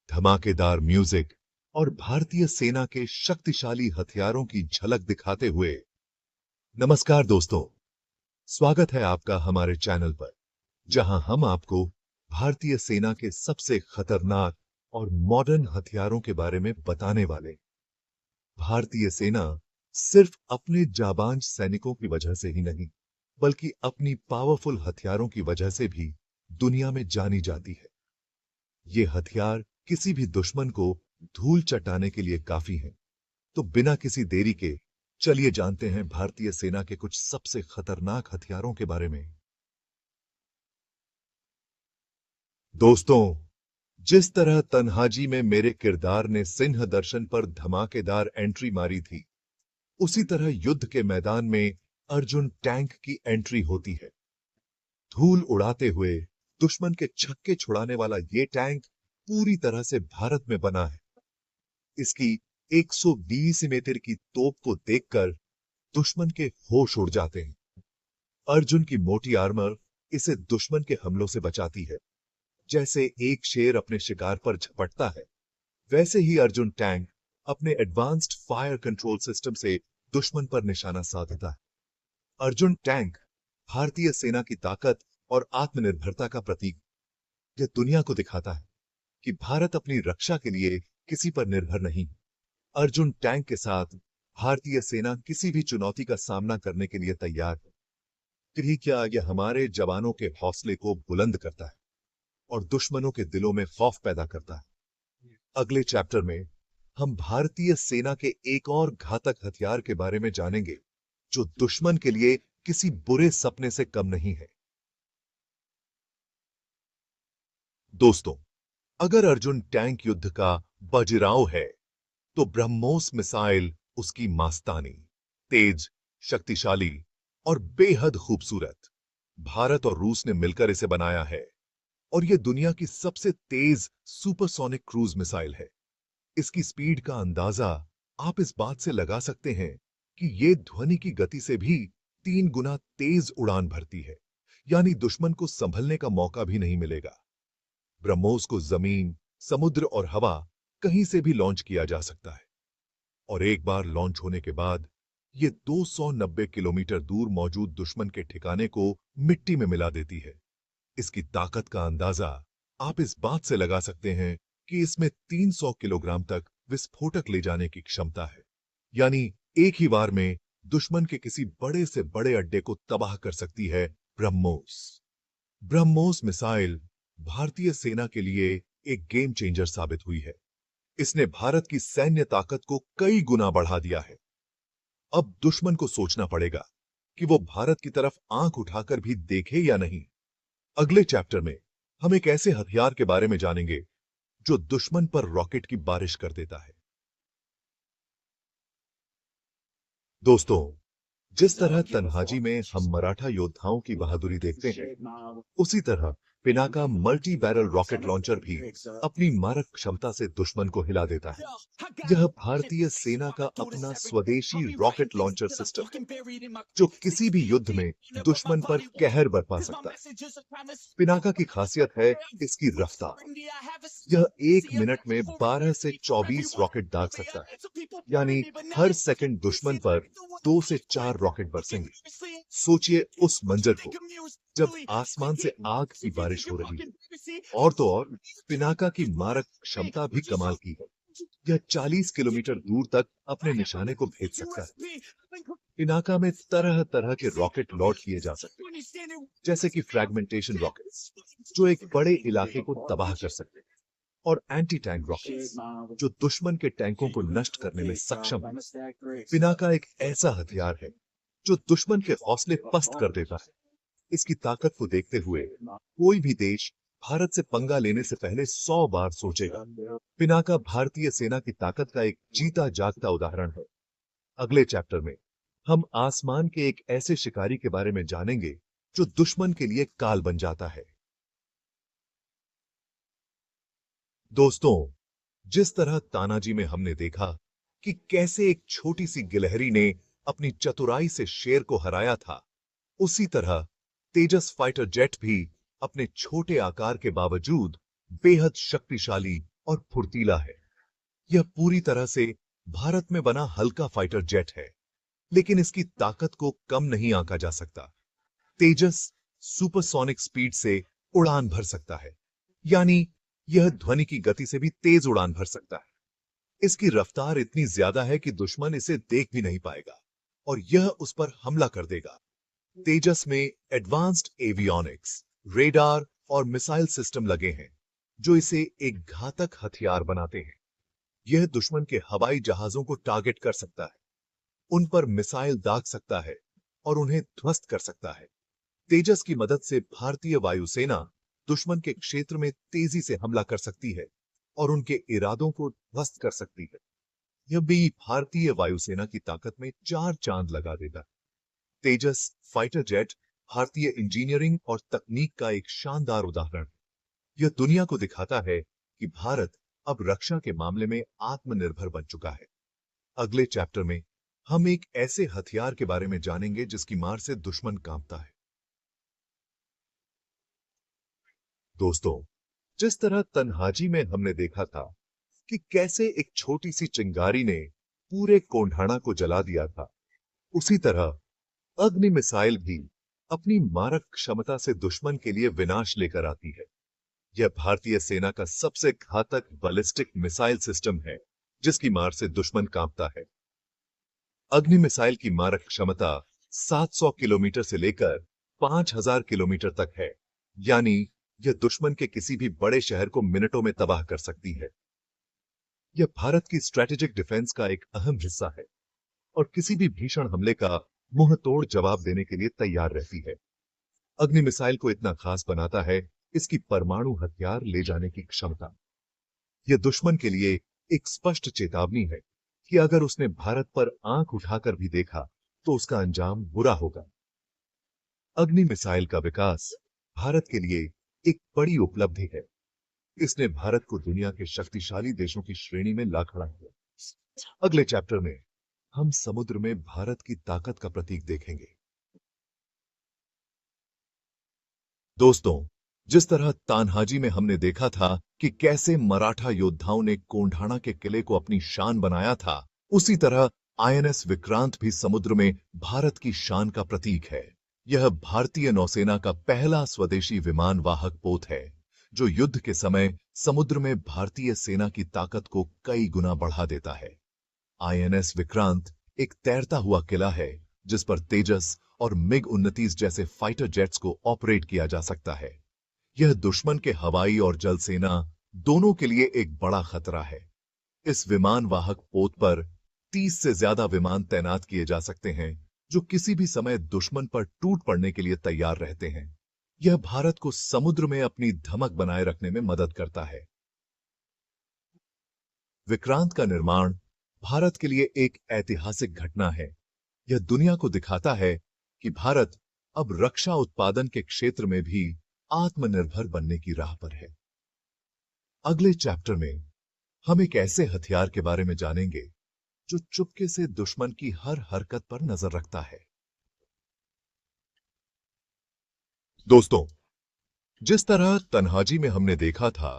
धमाकेदार म्यूजिक और भारतीय सेना के शक्तिशाली हथियारों की झलक दिखाते हुए। नमस्कार दोस्तों, स्वागत है आपका हमारे चैनल पर, जहां हम आपको भारतीय सेना के सबसे खतरनाक और मॉडर्न हथियारों के बारे में बताने वाले। भारतीय सेना सिर्फ अपने जाबांज सैनिकों की वजह से ही नहीं, बल्कि अपनी पावरफुल हथियारों की वजह से भी दुनिया में जानी जाती है। ये हथियार किसी भी दुश्मन को धूल चटाने के लिए काफी हैं। तो बिना किसी देरी के चलिए जानते हैं भारतीय सेना के कुछ सबसे खतरनाक हथियारों के बारे में। दोस्तों, जिस तरह तन्हाजी में मेरे किरदार ने सिंह दर्शन पर धमाकेदार एंट्री मारी थी, उसी तरह युद्ध के मैदान में अर्जुन टैंक की एंट्री होती है। धूल उड़ाते हुए दुश्मन के छक्के छुड़ाने वाला ये टैंक पूरी तरह से भारत में बना है। इसकी 120 मीटर की तोप को देखकर दुश्मन के होश उड़ जाते हैं। अर्जुन की मोटी आर्मर इसे दुश्मन के हमलों से बचाती है। जैसे एक शेर अपने शिकार पर झपटता है, वैसे ही अर्जुन टैंक अपने एडवांस्ड फायर कंट्रोल सिस्टम से दुश्मन पर निशाना साधता है। अर्जुन टैंक भारतीय सेना की ताकत और आत्मनिर्भरता का प्रतीक। यह दुनिया को दिखाता है कि भारत अपनी रक्षा के लिए किसी पर निर्भर नहीं। अर्जुन टैंक के साथ भारतीय सेना किसी भी चुनौती का सामना करने के लिए तैयार है। फिर क्या यह हमारे जवानों के हौसले को बुलंद करता है और दुश्मनों के दिलों में खौफ पैदा करता है। अगले चैप्टर में हम भारतीय सेना के एक और घातक हथियार के बारे में जानेंगे, जो दुश्मन के लिए किसी बुरे सपने से कम नहीं है। दोस्तों, अगर अर्जुन टैंक युद्ध का बाजीराव है, तो ब्रह्मोस मिसाइल उसकी मास्तानी, तेज, शक्तिशाली और बेहद खूबसूरत। भारत और रूस ने मिलकर इसे बनाया है और यह दुनिया की सबसे तेज सुपरसोनिक क्रूज मिसाइल है। इसकी स्पीड का अंदाजा आप इस बात से लगा सकते हैं कि यह ध्वनि की गति से भी 3 गुना तेज उड़ान भरती है, यानी दुश्मन को संभलने का मौका भी नहीं मिलेगा। ब्रह्मोस को जमीन, समुद्र और हवा कहीं से भी लॉन्च किया जा सकता है और एक बार लॉन्च होने के बाद यह 290 किलोमीटर दूर मौजूद दुश्मन के ठिकाने को मिट्टी में मिला देती है। इसकी ताकत का अंदाजा आप इस बात से लगा सकते हैं कि इसमें 300 किलोग्राम तक विस्फोटक ले जाने की क्षमता है, यानी एक ही बार में दुश्मन के किसी बड़े से बड़े अड्डे को तबाह कर सकती है ब्रह्मोस। ब्रह्मोस मिसाइल भारतीय सेना के लिए एक गेम चेंजर साबित हुई है। इसने भारत की सैन्य ताकत को कई गुना बढ़ा दिया है। अब दुश्मन को सोचना पड़ेगा कि वो भारत की तरफ आंख उठाकर भी देखे या नहीं। अगले चैप्टर में हम एक ऐसे हथियार के बारे में जानेंगे जो दुश्मन पर रॉकेट की बारिश कर देता है। दोस्तों, जिस तरह तन्हाजी में हम मराठा योद्धाओं की बहादुरी देखते हैं, उसी तरह Pinaka multi barrel rocket launcher भी अपनी मारक क्षमता से दुश्मन को हिला देता है। यह भारतीय सेना का अपना स्वदेशी रॉकेट लॉन्चर सिस्टम है, जो किसी भी युद्ध में दुश्मन पर कहर बरपा सकता है। पिनाका की खासियत है इसकी रफ्तार। यह 1 मिनट में 12 से 24 रॉकेट दाग सकता है, यानी हर सेकंड दुश्मन पर 2 से 4 रॉकेट बरसेंगे। सोचिए उस मंजर को, जब आसमान से आग की बारिश हो रही है। और तो और पिनाका की मारक क्षमता भी कमाल की है। यह 40 किलोमीटर दूर तक अपने निशाने को भेज सकता है। पिनाका में तरह तरह के रॉकेट लॉन्च किए जा सकते हैं, जैसे कि फ्रैगमेंटेशन रॉकेट्स, जो एक बड़े इलाके को तबाह कर सकते हैं, और एंटी टैंक रॉकेट्स, जो दुश्मन के टैंकों को नष्ट करने में सक्षम है। पिनाका एक ऐसा हथियार है जो दुश्मन के हौसले पस्त कर देता है। इसकी ताकत को देखते हुए कोई भी देश भारत से पंगा लेने से पहले 100 बार सोचेगा। पिनाका भारतीय सेना की ताकत का एक जीता जागता उदाहरण है। अगले चैप्टर में हम आसमान के एक ऐसे शिकारी के बारे में जानेंगे जो दुश्मन के लिए काल बन जाता है। दोस्तों, जिस तरह तानाजी में हमने देखा कि कैसे एक छोटी सी गिलहरी ने अपनी चतुराई से शेर को हराया था, उसी तरह तेजस फाइटर जेट भी अपने छोटे आकार के बावजूद बेहद शक्तिशाली और फुर्तीला है। यह पूरी तरह से भारत में बना हल्का फाइटर जेट है, लेकिन इसकी ताकत को कम नहीं आंका जा सकता। तेजस सुपरसोनिक स्पीड से उड़ान भर सकता है, यानी यह ध्वनि की गति से भी तेज उड़ान भर सकता है। इसकी रफ्तार इतनी ज्यादा है कि दुश्मन इसे देख भी नहीं पाएगा और यह उस पर हमला कर देगा। तेजस में एडवांस्ड एवियोनिक्स, रेडार और मिसाइल सिस्टम लगे हैं, जो इसे एक घातक हथियार बनाते हैं। यह दुश्मन के हवाई जहाजों को टारगेट कर सकता है, उन पर मिसाइल दाग सकता है और उन्हें ध्वस्त कर सकता है। तेजस की मदद से भारतीय वायुसेना दुश्मन के क्षेत्र में तेजी से हमला कर सकती है और उनके इरादों को ध्वस्त कर सकती है। यह भी भारतीय वायुसेना की ताकत में 4 चांद लगा देगा। तेजस फाइटर जेट भारतीय इंजीनियरिंग और तकनीक का एक शानदार उदाहरण है। यह दुनिया को दिखाता है कि भारत अब रक्षा के मामले में आत्मनिर्भर बन चुका है। अगले चैप्टर में हम एक ऐसे हथियार के बारे में जानेंगे जिसकी मार से दुश्मन कांपता है। दोस्तों, जिस तरह तन्हाजी में हमने देखा था कि कैसे एक छोटी सी चिंगारी ने पूरे कोंढाणा को जला दिया था, उसी तरह अग्नि मिसाइल भी अपनी मारक क्षमता से दुश्मन के लिए विनाश लेकर आती है। यह भारतीय सेना का सबसे घातक बैलिस्टिक मिसाइल सिस्टम है, जिसकी मार से दुश्मन कांपता है। अग्नि मिसाइल की मारक क्षमता 700 किलोमीटर से लेकर 5000 किलोमीटर तक है, यानी यह दुश्मन के किसी भी बड़े शहर को मिनटों में तबाह कर सकती है। यह भारत की स्ट्रेटेजिक डिफेंस का एक अहम हिस्सा है और किसी भी भीषण हमले का मुंह तोड़ जवाब देने के लिए तैयार रहती है। अग्नि मिसाइल को इतना खास बनाता है इसकी परमाणु हथियार ले जाने की क्षमता। यह दुश्मन के लिए एक स्पष्ट चेतावनी है कि अगर उसने भारत पर आंख उठाकर भी देखा तो उसका अंजाम बुरा होगा। अग्नि मिसाइल का विकास भारत के लिए एक बड़ी उपलब्धि है। इसने भारत को दुनिया के शक्तिशाली देशों की श्रेणी में ला खड़ा किया। अगले चैप्टर में हम समुद्र में भारत की ताकत का प्रतीक देखेंगे। दोस्तों, जिस तरह तान्हाजी में हमने देखा था कि कैसे मराठा योद्धाओं ने कोंढाणा के किले को अपनी शान बनाया था, उसी तरह आईएनएस विक्रांत भी समुद्र में भारत की शान का प्रतीक है। यह भारतीय नौसेना का पहला स्वदेशी विमान वाहक पोत है, जो युद्ध के समय समुद्र में भारतीय सेना की ताकत को कई गुना बढ़ा देता है। आईएनएस विक्रांत एक तैरता हुआ किला है, जिस पर तेजस और मिग-29 जैसे फाइटर जेट्स को ऑपरेट किया जा सकता है। यह दुश्मन के हवाई और जल सेना दोनों के लिए एक बड़ा खतरा है। इस विमान वाहक पोत पर 30 से ज्यादा विमान तैनात किए जा सकते हैं, जो किसी भी समय दुश्मन पर टूट पड़ने के लिए तैयार रहते हैं। यह भारत को समुद्र में अपनी धमक बनाए रखने में मदद करता है। विक्रांत का निर्माण भारत के लिए एक ऐतिहासिक घटना है। यह दुनिया को दिखाता है कि भारत अब रक्षा उत्पादन के क्षेत्र में भी आत्मनिर्भर बनने की राह पर है। अगले चैप्टर में हम एक ऐसे हथियार के बारे में जानेंगे जो चुपके से दुश्मन की हर हरकत पर नजर रखता है। दोस्तों, जिस तरह तन्हाजी में हमने देखा था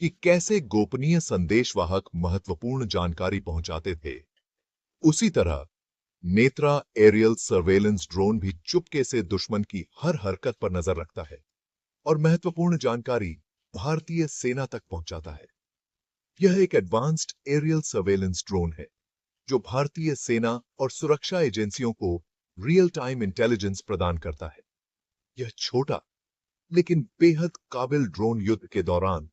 कि कैसे गोपनीय संदेशवाहक महत्वपूर्ण जानकारी पहुंचाते थे, उसी तरह नेत्रा एरियल सर्वेलेंस ड्रोन भी चुपके से दुश्मन की हर हरकत पर नजर रखता है और महत्वपूर्ण जानकारी भारतीय सेना तक पहुंचाता है। यह एक एडवांस्ड एरियल सर्वेलेंस ड्रोन है, जो भारतीय सेना और सुरक्षा एजेंसियों को रियल टाइम इंटेलिजेंस प्रदान करता है। यह छोटा लेकिन बेहद काबिल ड्रोन युद्ध के दौरान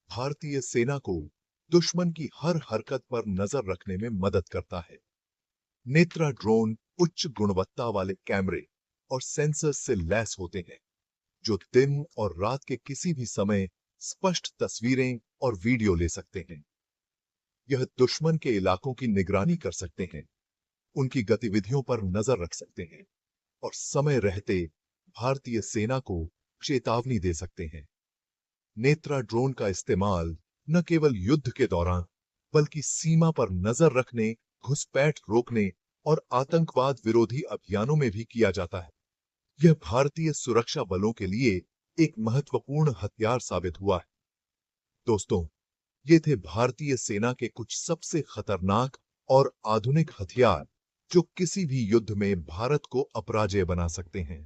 भारतीय सेना को दुश्मन की हर हरकत पर नजर रखने में मदद करता है। नेत्रा ड्रोन उच्च गुणवत्ता वाले कैमरे और सेंसर से लैस होते हैं, जो दिन और रात के किसी भी समय स्पष्ट तस्वीरें और वीडियो ले सकते हैं। यह दुश्मन के इलाकों की निगरानी कर सकते हैं, उनकी गतिविधियों पर नजर रख सकते हैं और समय रहते भारतीय सेना को चेतावनी दे सकते हैं। नेत्रा ड्रोन का इस्तेमाल न केवल युद्ध के दौरान, बल्कि सीमा पर नजर रखने, घुसपैठ रोकने और आतंकवाद विरोधी अभियानों में भी किया जाता है। यह भारतीय सुरक्षा बलों के लिए एक महत्वपूर्ण हथियार साबित हुआ है। दोस्तों, ये थे भारतीय सेना के कुछ सबसे खतरनाक और आधुनिक हथियार जो किसी भी युद्ध में भारत को अपराजय बना सकते हैं।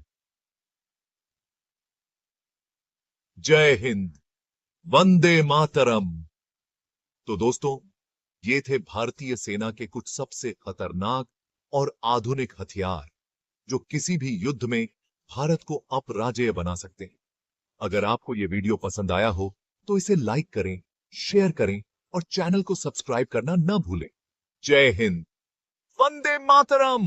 जय हिंद, वंदे मातरम। तो दोस्तों, ये थे भारतीय सेना के कुछ सबसे खतरनाक और आधुनिक हथियार जो किसी भी युद्ध में भारत को अपराजय बना सकते हैं। अगर आपको ये वीडियो पसंद आया हो तो इसे लाइक करें, शेयर करें और चैनल को सब्सक्राइब करना ना भूलें। जय हिंद, वंदे मातरम।